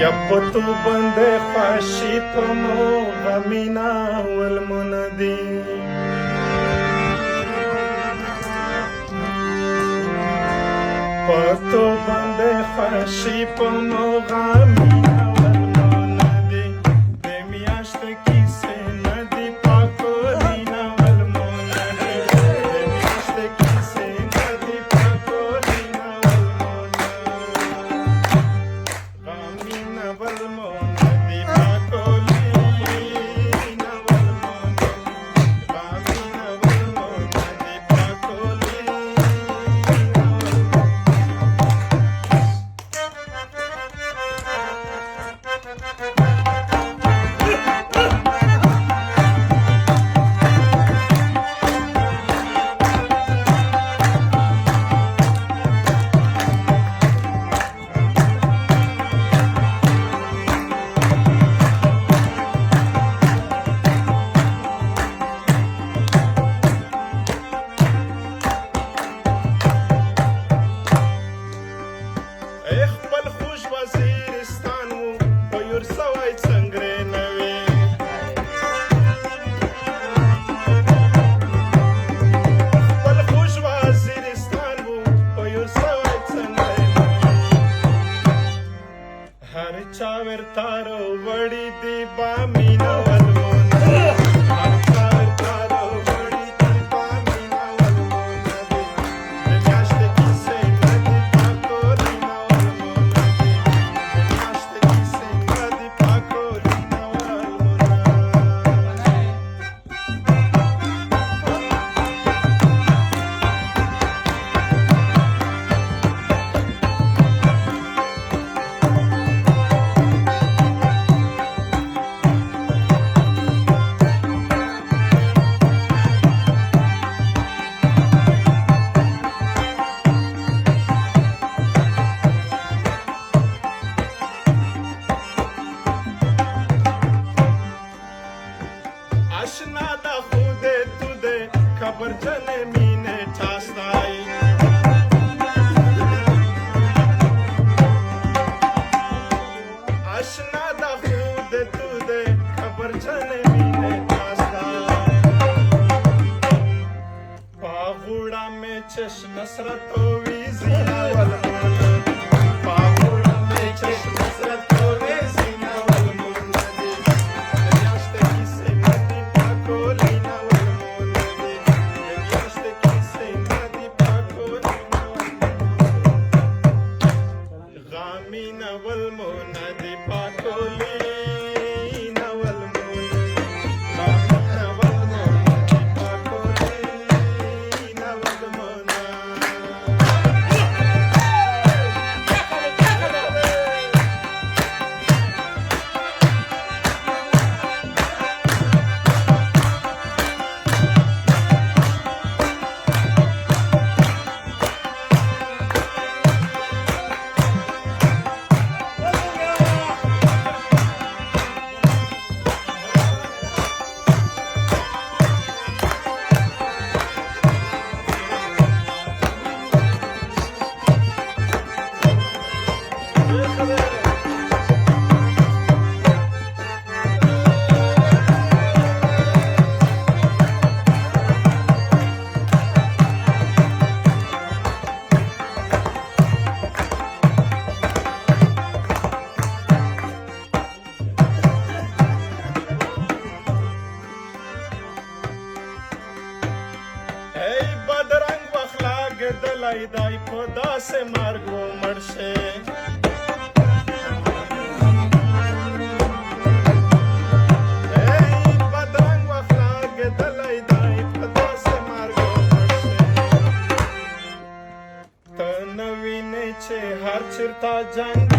يبطو بنده خوشی تو مو غمینا والمندی پتو بنده خوشی په مو غمینا والمندی د میاشت کیسه ندی پاکولینا والمندی د میاشت کیسه ندی پاکولینا دای په داسې مرګ ومړ شي بدرنګ اخلاق دلای دای په داسې مرګ ومړ شي ته نه وینې چې هر چېرته جنګ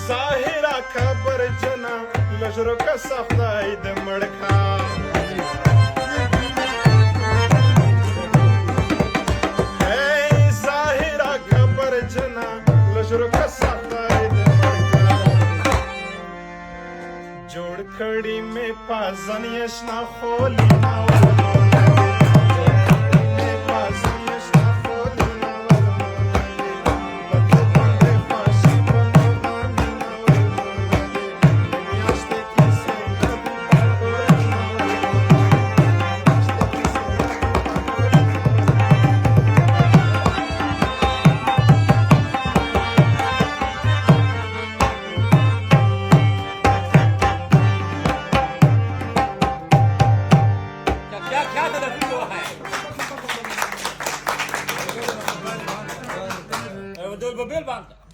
ظاهره خبر جنا لجرو کسا خدای د مړکا ظاهره خبر جنا لجرو کسا خدای د مړکا جوړ کړي مې پازن یشنا خولي نا Dul Babil Bank.